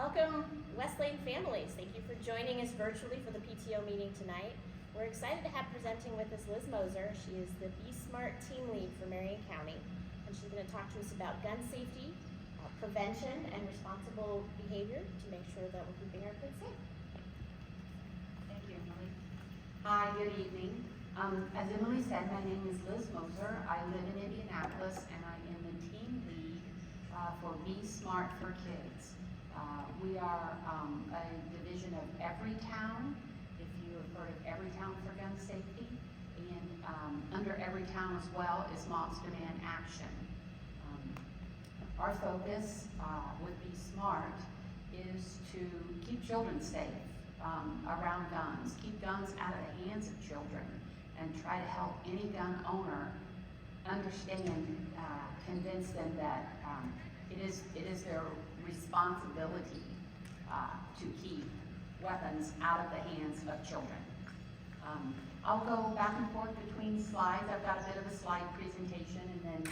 Welcome, Westlake families. Thank you for joining us virtually for the PTO meeting tonight. We're excited to have presenting with us Liz Moser. She is the Be Smart team lead for Marion County, and she's going to talk to us about gun safety, prevention, and responsible behavior to make sure that we're keeping our kids safe. Thank you, Emily. Hi, good evening. As Emily said, my name is Liz Moser. I live in Indianapolis, and I am the team lead for Be Smart for Kids. We are a division of Everytown, if you have heard of Everytown for gun safety, and under Everytown as well is Moms Demand Action. Our focus with Be Smart is to keep children safe around guns, keep guns out of the hands of children, and try to help any gun owner understand, convince them that it is their responsibility to keep weapons out of the hands of children. I'll go back and forth between slides. I've got a bit of a slide presentation, and then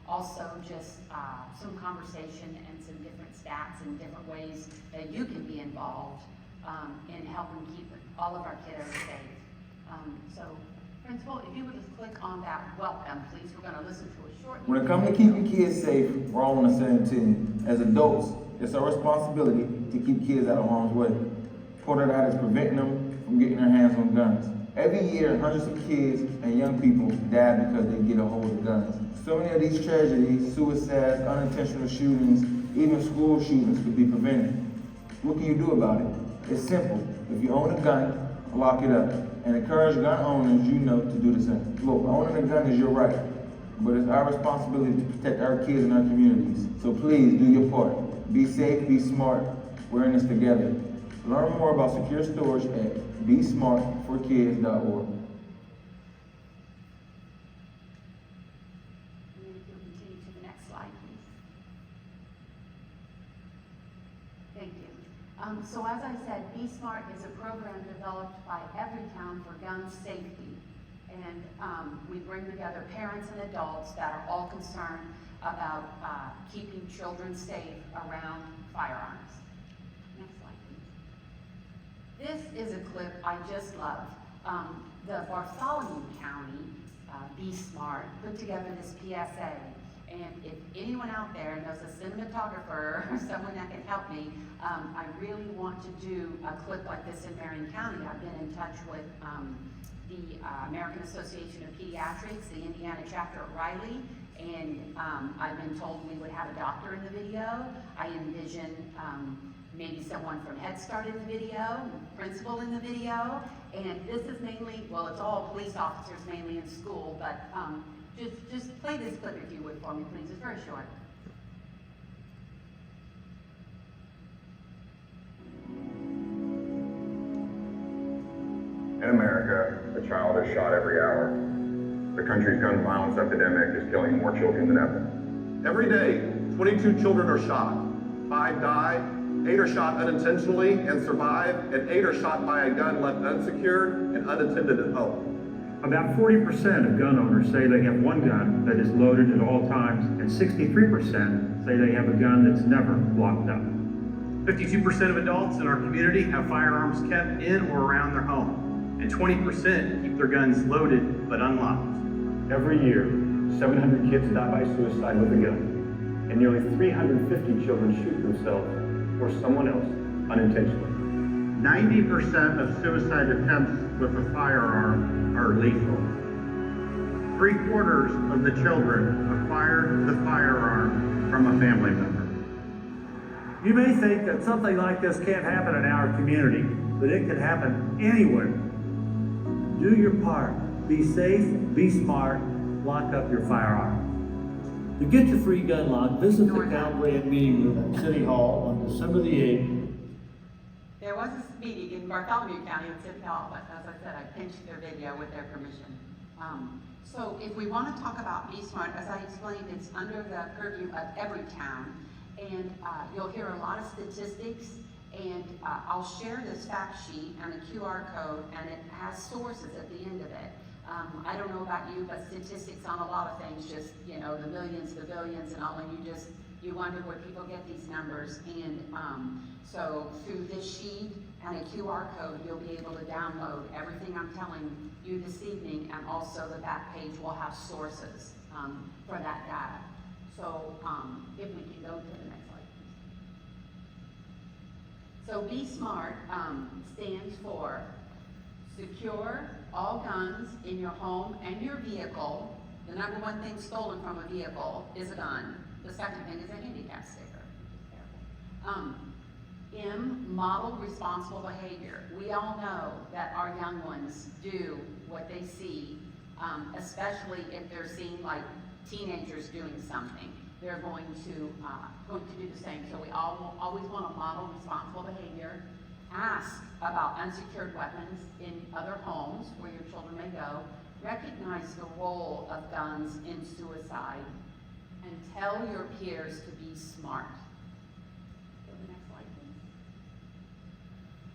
also just some conversation and some different stats and different ways that you can be involved in helping keep all of our kiddos safe. So, Principal, if you would just click on that welcome, please. We're going to listen to a short. When it comes to keeping kids safe, we're all on the same team. As adults, it's our responsibility to keep kids out of harm's way. Part of that is preventing them from getting their hands on guns. Every year, hundreds of kids and young people die because they get a hold of guns. So many of these tragedies, suicides, unintentional shootings, even school shootings could be prevented. What can you do about it? It's simple. If you own a gun, lock it up. And encourage gun owners you know to do the same. Look, owning a gun is your right, but it's our responsibility to protect our kids and our communities. So please do your part. Be safe, be smart. We're in this together. Learn more about secure storage at besmartforkids.org. Continue to the next slide, please. Thank you. So as I said, Be Smart is a program developed by Everytown for gun safety. And we bring together parents and adults that are all concerned about keeping children safe around firearms. Next slide, please. This is a clip I just love. The Bartholomew County Be Smart put together this PSA. And if anyone out there knows a cinematographer or someone that can help me, I really want to do a clip like this in Marion County. I've been in touch with the American Association of Pediatrics, the Indiana chapter at Riley, and I've been told we would have a doctor in the video. I envision maybe someone from Head Start in the video, principal in the video, and this is mainly, well, it's all police officers mainly in school, but just play this clip if you would for me, please. It's very short. In America, a child is shot every hour. The country's gun violence epidemic is killing more children than ever. Every day, 22 children are shot. 5 die, 8 are shot unintentionally and survive, and 8 are shot by a gun left unsecured and unattended at home. About 40% of gun owners say they have one gun that is loaded at all times, and 63% say they have a gun that's never locked up. 52% of adults in our community have firearms kept in or around their home, and 20% keep their guns loaded but unlocked. Every year, 700 kids die by suicide with a gun, and nearly 350 children shoot themselves or someone else unintentionally. 90% of suicide attempts with a firearm are lethal. 3/4 of the children acquire the firearm from a family member. You may think that something like this can't happen in our community, but it can happen anywhere. Do your part. Be safe, be smart, lock up your firearm. To get your free gun lock, visit the Calbrand meeting room at City Hall on December the 8th. There was a meeting in Bartholomew County at City Hall, but as I said, I pinched their video with their permission. So if we want to talk about Be Smart, as I explained, it's under the purview of Everytown, and you'll hear a lot of statistics, and I'll share this fact sheet and a QR code, and it has sources at the end of it. I don't know about you, but statistics on a lot of things, just, you know, the millions, the billions, and all, and you just You wonder where people get these numbers, and so through this sheet and a QR code, you'll be able to download everything I'm telling you this evening, and also the back page will have sources for that data. So if we can go to the next slide, please. So Be Smart stands for secure all guns in your home and your vehicle. The number one thing stolen from a vehicle is a gun. The second thing is a handicap sticker. M, model responsible behavior. We all know that our young ones do what they see, especially if they're seeing like teenagers doing something. They're going to do the same. So we always want to model responsible behavior. Ask about unsecured weapons in other homes where your children may go. Recognize the role of guns in suicide. And tell your peers to be smart. Go to the next slide, please.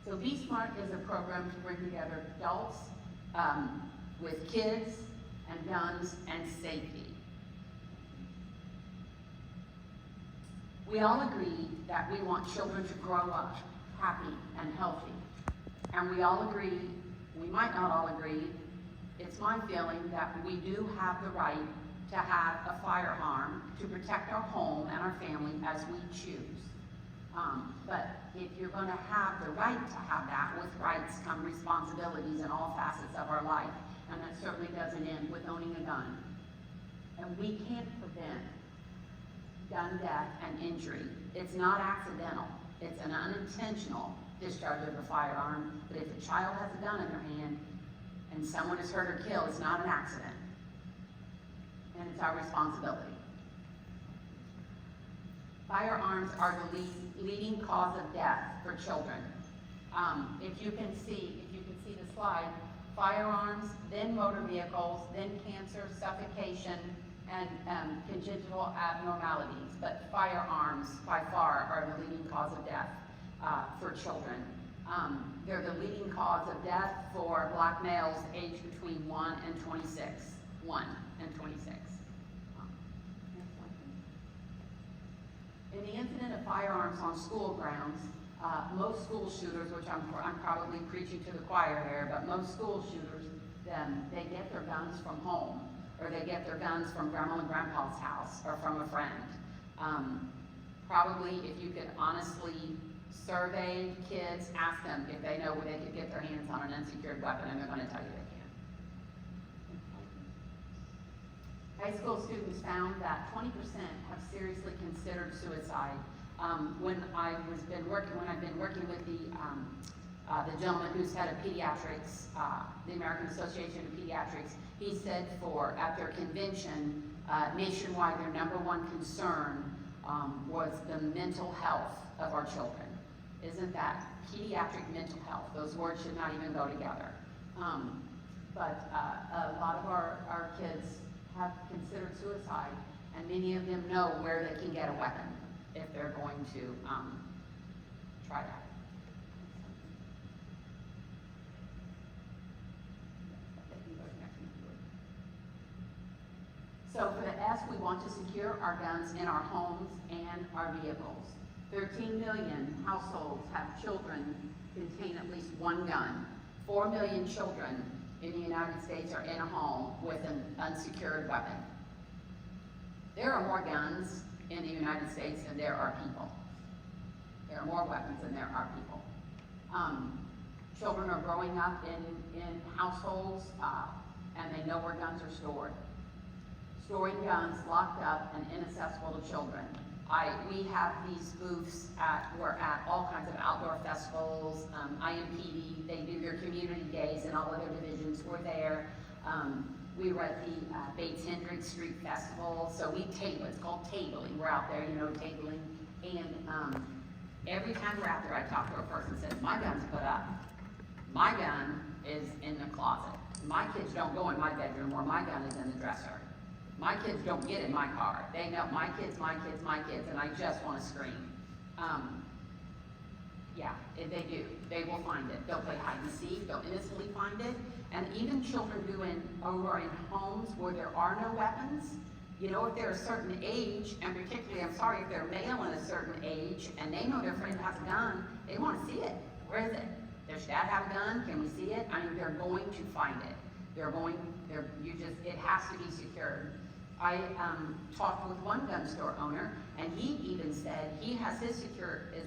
So Be Smart is a program to bring together adults with kids and guns and safety. We all agree that we want children to grow up happy and healthy. And we all agree, we might not all agree, it's my feeling that we do have the right to have a firearm to protect our home and our family as we choose. But if you're going to have the right to have that, with rights come responsibilities in all facets of our life. And that certainly doesn't end with owning a gun. And we can't prevent gun death and injury. It's not accidental. It's an unintentional discharge of a firearm. But if a child has a gun in their hand and someone is hurt or killed, it's not an accident. And it's our responsibility. Firearms are the leading cause of death for children. If you can see the slide, firearms, then motor vehicles, then cancer, suffocation, and congenital abnormalities. But firearms, by far, are the leading cause of death for children. They're the leading cause of death for black males aged between 1 and 26. 1 and 26. In the incident of firearms on school grounds, most school shooters, which I'm probably preaching to the choir here, but most school shooters, they get their guns from home, or they get their guns from grandma and grandpa's house, or from a friend. Probably, if you could honestly survey kids, ask them if they know where they could get their hands on an unsecured weapon, and they're going to tell you they can. High school students found that 20% have seriously considered suicide. When I've been working with the gentleman who's head of pediatrics, the American Association of Pediatrics, he said at their convention, nationwide, their number one concern was the mental health of our children. Isn't that pediatric mental health? Those words should not even go together. But a lot of our kids have considered suicide, and many of them know where they can get a weapon if they're going to try that. So for the S, we want to secure our guns in our homes and our vehicles. 13 million households have children contain at least one gun. 4 million children in the United States are in a home with an unsecured weapon. There are more guns in the United States than there are people. There are more weapons than there are people. Children are growing up in households and they know where guns are stored. Storing guns locked up and inaccessible to children. We have these booths we're at all kinds of outdoor festivals, IMPD, they do their community days in all of their divisions. We're there. We were at the Bates Hendricks Street Festival, so we table, it's called tabling. We're out there, tabling. And every time we're out there, I talk to a person who says, my gun's put up. My gun is in the closet. My kids don't go in my bedroom, or my gun is in the dresser. My kids don't get in my car. They know my kids, my kids, my kids, and I just want to scream. Yeah, they do. They will find it. They'll play hide and seek. They'll innocently find it. And even children who are in homes where there are no weapons, You know, if they're a certain age, and particularly, I'm sorry, if they're male and a certain age, and they know their friend has a gun, they wanna see it. Where is it? Does your dad have a gun? Can we see it? I mean, they're going to find it. It has to be secured. I talked with one gun store owner, and he even said he has his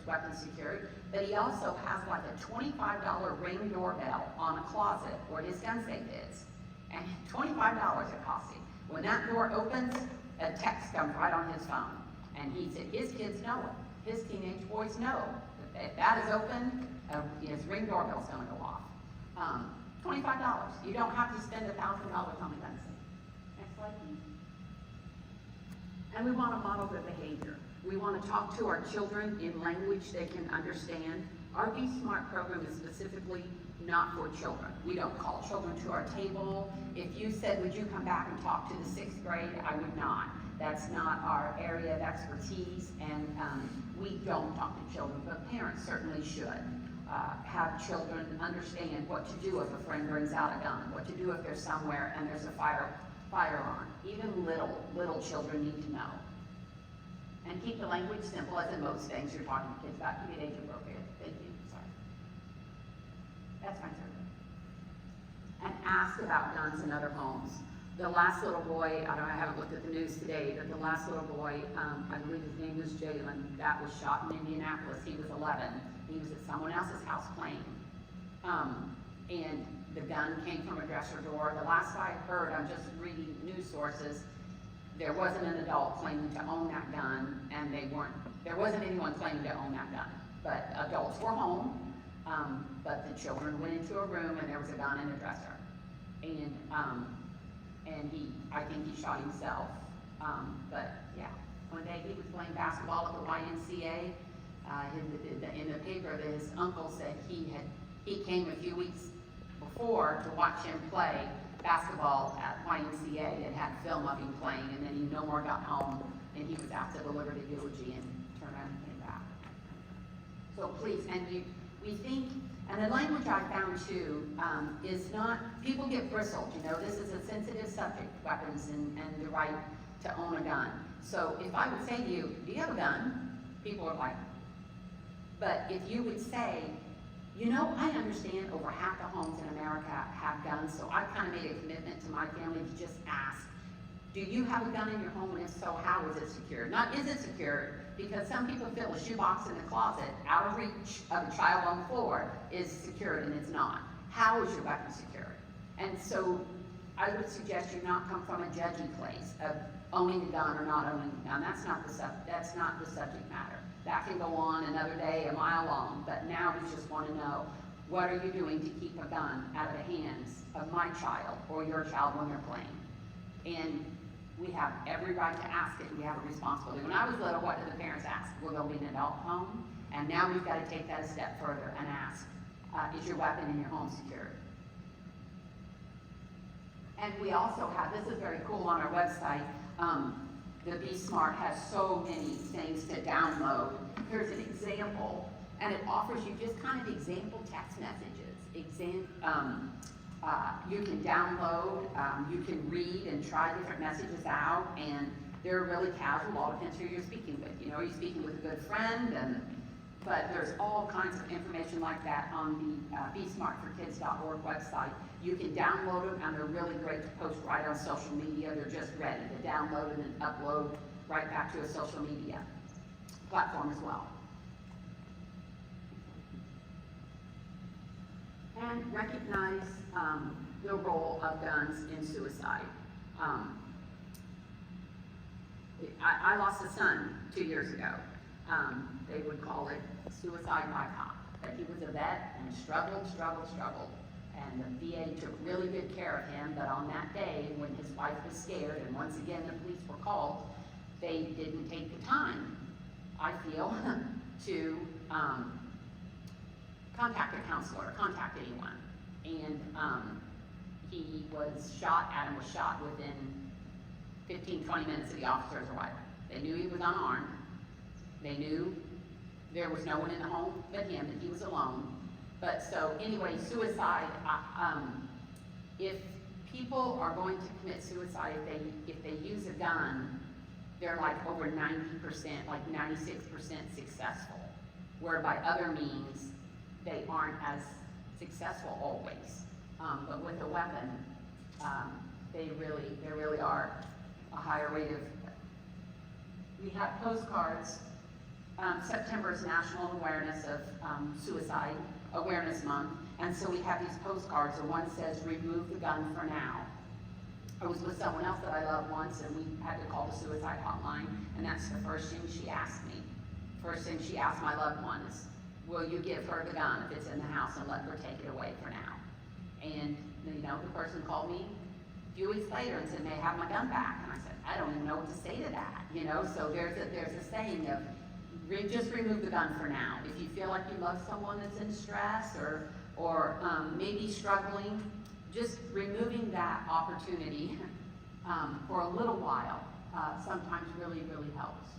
weapons secured, but he also has like a $25 Ring doorbell on a closet where his gun safe is. And $25 it costs him. When that door opens, a text comes right on his phone. And he said his kids know it. His teenage boys know that if that is open, his Ring doorbell's gonna go off. $25. You don't have to spend $1,000 on a gun safe. Next slide, please. And we want to model their behavior. We want to talk to our children in language they can understand. Our Be Smart program is specifically not for children. We don't call children to our table. If you said, would you come back and talk to the 6th grade? I would not. That's not our area of expertise, and we don't talk to children, but parents certainly should. Have children understand what to do if a friend brings out a gun, what to do if they're somewhere and there's a firearm. Even little children need to know. And keep the language simple, as in most things you're talking to kids about. Keep it age appropriate. Thank you. Sorry. That's my turn. And ask about guns in other homes. The last little boy, I haven't looked at the news today, but the last little boy, I believe his name was Jalen, that was shot in Indianapolis. He was 11. He was at someone else's house playing. And the gun came from a dresser door. The last I heard, I'm just reading news sources, there wasn't an adult claiming to own that gun, and there wasn't anyone claiming to own that gun. But adults were home, but the children went into a room and there was a gun in a dresser. And I think he shot himself. But yeah, one day he was playing basketball at the YMCA. In the paper, his uncle said he came a few weeks before to watch him play basketball at YMCA and had film of him playing, and then he no more got home, and he was asked to deliver the eulogy and turned around and came back. So please, we think, and the language I found too, is not, people get bristled, you know, this is a sensitive subject, weapons and the right to own a gun. So if I would say to you, do you have a gun? People are like, but if you would say, you know, I understand over half the homes in America have guns, so I kind of made a commitment to my family to just ask, do you have a gun in your home, and if so, how is it secured? Not is it secured, because some people feel a shoebox in the closet out of reach of a child on the floor is secured, and it's not. How is your weapon secured? And so I would suggest you not come from a judgy place of owning a gun or not owning a gun. That's not the subject matter. That can go on another day, a mile long, but now we just want to know, what are you doing to keep a gun out of the hands of my child or your child when they're playing? And we have every right to ask it, and we have a responsibility. When I was little, what did the parents ask? We're going to be an adult home, and now we've got to take that a step further and ask, is your weapon in your home secured? And we also have, this is very cool on our website, the Be Smart has so many things to download. Here's an example, and it offers you just kind of example text messages. You can download, you can read and try different messages out, and they're really casual, all depends who you're speaking with. You know, are you speaking with a good friend? But there's all kinds of information like that on the BeSmartForKids.org website. You can download them, and they're really great to post right on social media. They're just ready to download and then upload right back to a social media platform as well. And recognize the role of guns in suicide. I lost a son 2 years ago. They would call it suicide by cop. That he was a vet and struggled. And the VA took really good care of him, but on that day when his wife was scared, and once again the police were called, they didn't take the time, I feel, to contact a counselor, contact anyone. And he was shot, Adam was shot within 15-20 minutes of the officer's arrival. They knew he was unarmed. They knew there was no one in the home but him, and he was alone. But so anyway, suicide, if people are going to commit suicide if they use a gun, they're like over 90%, like 96% successful. Where by other means, they aren't as successful always. But with a weapon, they really are a higher rate of. We have postcards. September is National Awareness of Suicide Awareness Month, and so we have these postcards, and one says, "Remove the gun for now." I was with someone else that I love once, and we had to call the suicide hotline, and that's the first thing she asked me. First thing she asked my loved one is, "Will you give her the gun if it's in the house and let her take it away for now?" And you know, the person called me a few weeks later and said, "May I have my gun back?" And I said, "I don't even know what to say to that." You know, so there's a saying of just remove the gun for now. If you feel like you love someone that's in stress or maybe struggling, just removing that opportunity for a little while sometimes really helps.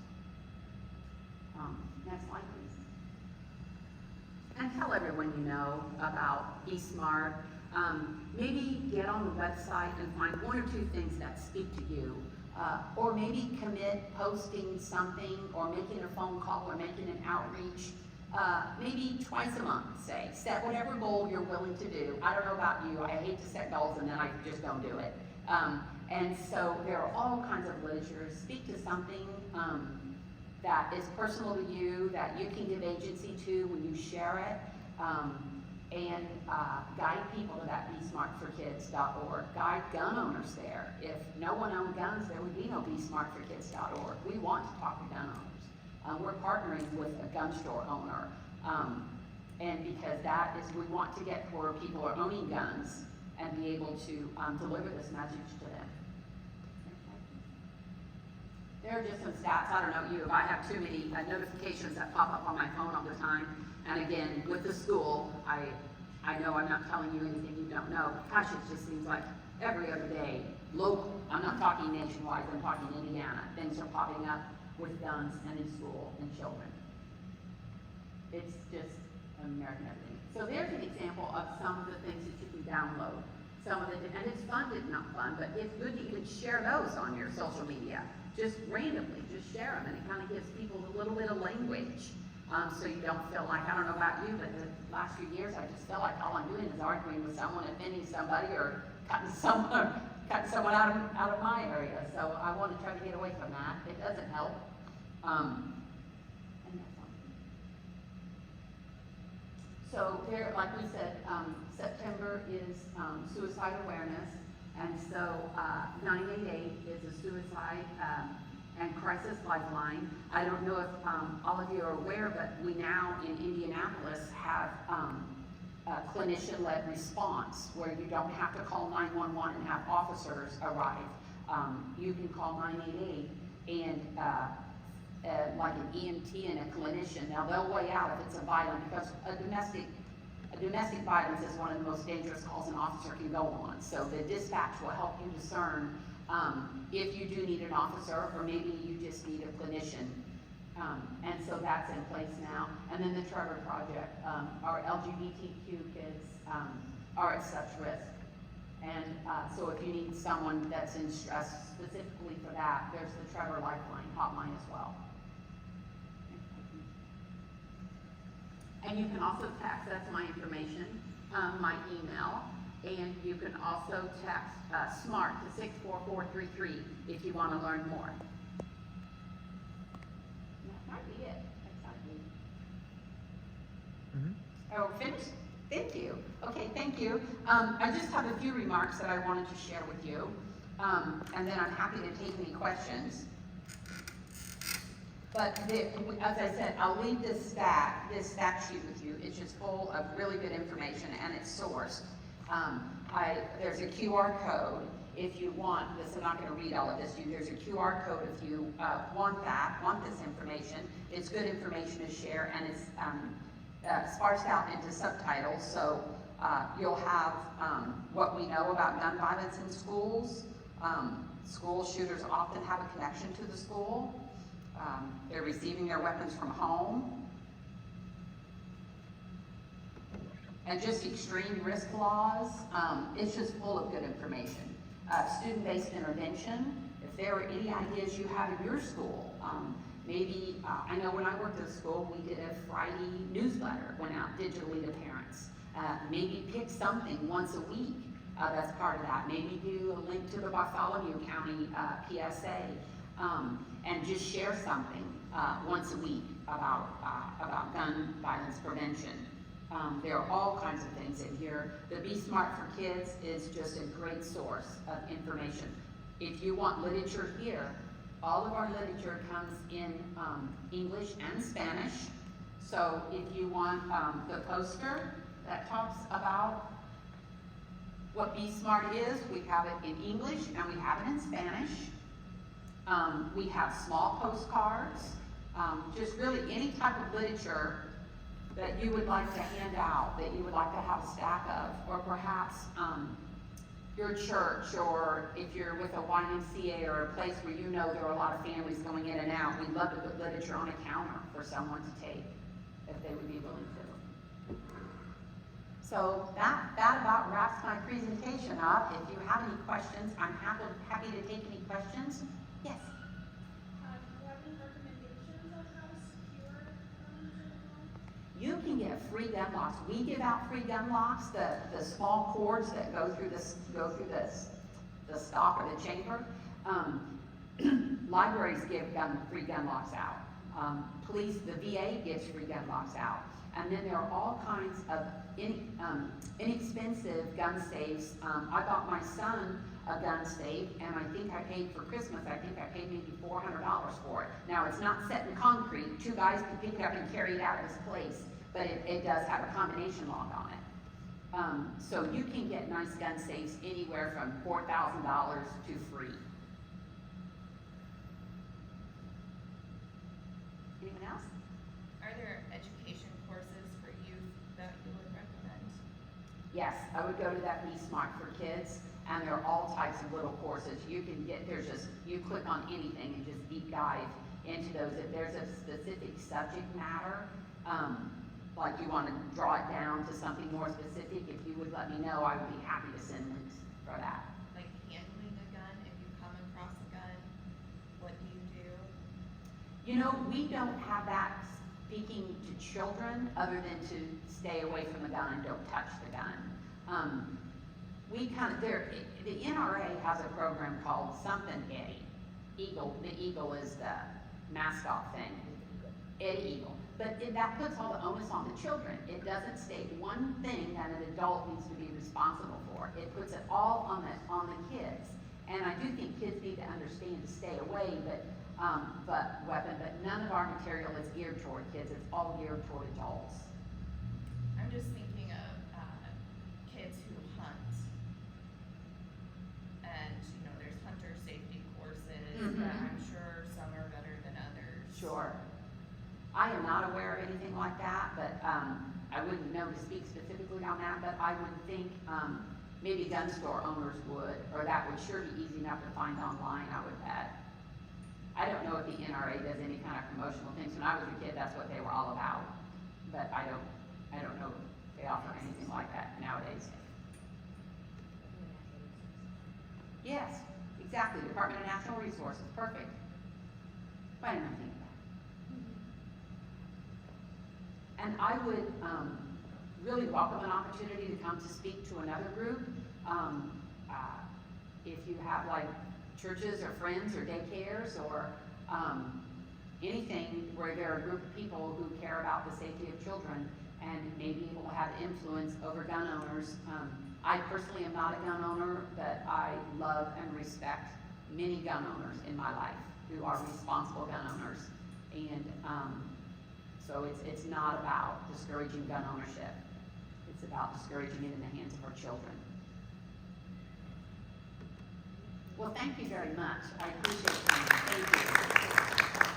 Next slide, please. And tell everyone you know about Be Smart. Maybe get on the website and find one or two things that speak to you. Or maybe commit posting something or making a phone call or making an outreach. Maybe twice a month, say. Set whatever goal you're willing to do. I don't know about you, I hate to set goals and then I just don't do it. And so there are all kinds of literature. Speak to something that is personal to you, that you can give agency to when you share it. And guide people to that BeSmartForKids.org. Guide gun owners there. If no one owned guns, there would be no BeSmartForKids.org. We want to talk to gun owners. We're partnering with a gun store owner. And because that is, we want to get where people are owning guns and be able to deliver this message to them. There are just some stats. I don't know you, if I have too many notifications that pop up on my phone all the time. And again, with the school, I know I'm not telling you anything you don't know. Gosh, it just seems like every other day, local, I'm not talking nationwide, I'm talking Indiana, things are popping up with guns and in school and children. It's just an American everything. So there's an example of some of the things that you can download. Some of the, and it's fun, it's not fun, but it's good to even share those on your social media. Just randomly, just share them, and it kind of gives people a little bit of language. So you don't feel like, I don't know about you, but the last few years I just feel like all I'm doing is arguing with someone, offending somebody, or cutting someone out of my area. So I want to try to get away from that. It doesn't help. And that's all. So there, like we said, September is suicide awareness, and so 988 is a suicide and crisis lifeline. I don't know if all of you are aware, but we now in Indianapolis have a clinician-led response where you don't have to call 911 and have officers arrive. You can call 988 and like an EMT and a clinician. Now they'll weigh out if it's a violent, because a domestic violence is one of the most dangerous calls an officer can go on. So the dispatch will help you discern if you do need an officer, or maybe you just need a clinician. And so that's in place now. And then the Trevor Project, our LGBTQ kids are at such risk. And so if you need someone that's in stress specifically for that, there's the Trevor Lifeline hotline as well. And you can also text, that's my information, my emill. And you can also text SMART to 64433 if you want to learn more. That might be it. Oh, finished? Thank you. Okay, thank you. I just have a few remarks that I wanted to share with you. And then I'm happy to take any questions. But as I said, I'll leave this fact sheet with you. It's just full of really good information, and it's sourced. There's a QR code if you want this. I'm not going to read all of this. There's a QR code if you want this information. It's good information to share, and it's sparsed out into subtitles. So you'll have what we know about gun violence in schools. School shooters often have a connection to the school. They're receiving their weapons from home. and just extreme risk laws. It's just full of good information. Student-based intervention, if there are any ideas you have in your school, maybe, I know when I worked at a school, we did a Friday newsletter, went out digitally to parents. Maybe pick something once a week that's part of that. Maybe do a link to the Bartholomew County PSA, and just share something once a week about gun violence prevention. There are all kinds of things in here. The Be Smart for Kids is just a great source of information. If you want literature here, all of our literature comes in English and Spanish. So if you want the poster that talks about what Be Smart is, we have it in English and we have it in Spanish. We have small postcards, just really any type of literature that you would like to hand out, that you would like to have a stack of, or perhaps your church, or if you're with a YMCA or a place where you know there are a lot of families going in and out, we'd love to put literature on a counter for someone to take, if they would be willing to. So that about wraps my presentation up. If you have any questions, I'm happy to take any questions. Yes? Do you have any recommendations on how to secure You can get free gun locks. We give out free gun locks, the small cords that go through the stock or the chamber. Libraries give free gun locks out. Police, the VA gives free gun locks out. And then there are all kinds of inexpensive gun safes. I bought my son a gun safe, and I think I paid for Christmas, I paid maybe $400 for it. Now, it's not set in concrete. 2 guys can pick it up and carry it out of his place, but it does have a combination lock on it. So you can get nice gun safes anywhere from $4,000 to free. Anyone else? Are there education courses for youth that you would recommend? Yes, I would go to that Be Smart for Kids, and there are all types of little courses. You can get, you click on anything and just deep dive into those. If there's a specific subject matter, like you want to draw it down to something more specific, if you would let me know, I would be happy to send links for that. Like handling a gun, if you come across a gun, what do you do? You know, we don't have that speaking to children other than to stay away from the gun and don't touch the gun. The NRA has a program called something Eddie. Eagle, the eagle is the mascot thing. Eddie Eagle. But that puts all the onus on the children. It doesn't state one thing that an adult needs to be responsible for. It puts it all on the kids. And I do think kids need to understand to stay away, but none of our material is geared toward kids. It's all geared toward adults. I'm just thinking of kids who hunt. And, there's hunter safety courses that I'm sure some are better than others. Sure. I am not aware of anything like that, but I wouldn't know to speak specifically on that, but I would think maybe gun store owners would, or that would sure be easy enough to find online, I would bet. I don't know if the NRA does any kind of promotional things. When I was a kid, that's what they were all about. But I don't know if they offer anything like that nowadays. Yes, exactly. Department of Natural Resources, perfect. Why didn't I think of that? And I would really welcome an opportunity to come to speak to another group. If you have like churches or friends or daycares or anything where there are a group of people who care about the safety of children and may be able to have influence over gun owners. I personally am not a gun owner, but I love and respect many gun owners in my life who are responsible gun owners. And so it's not about discouraging gun ownership. It's about discouraging it in the hands of our children. Well, thank you very much. I appreciate it. Thank you.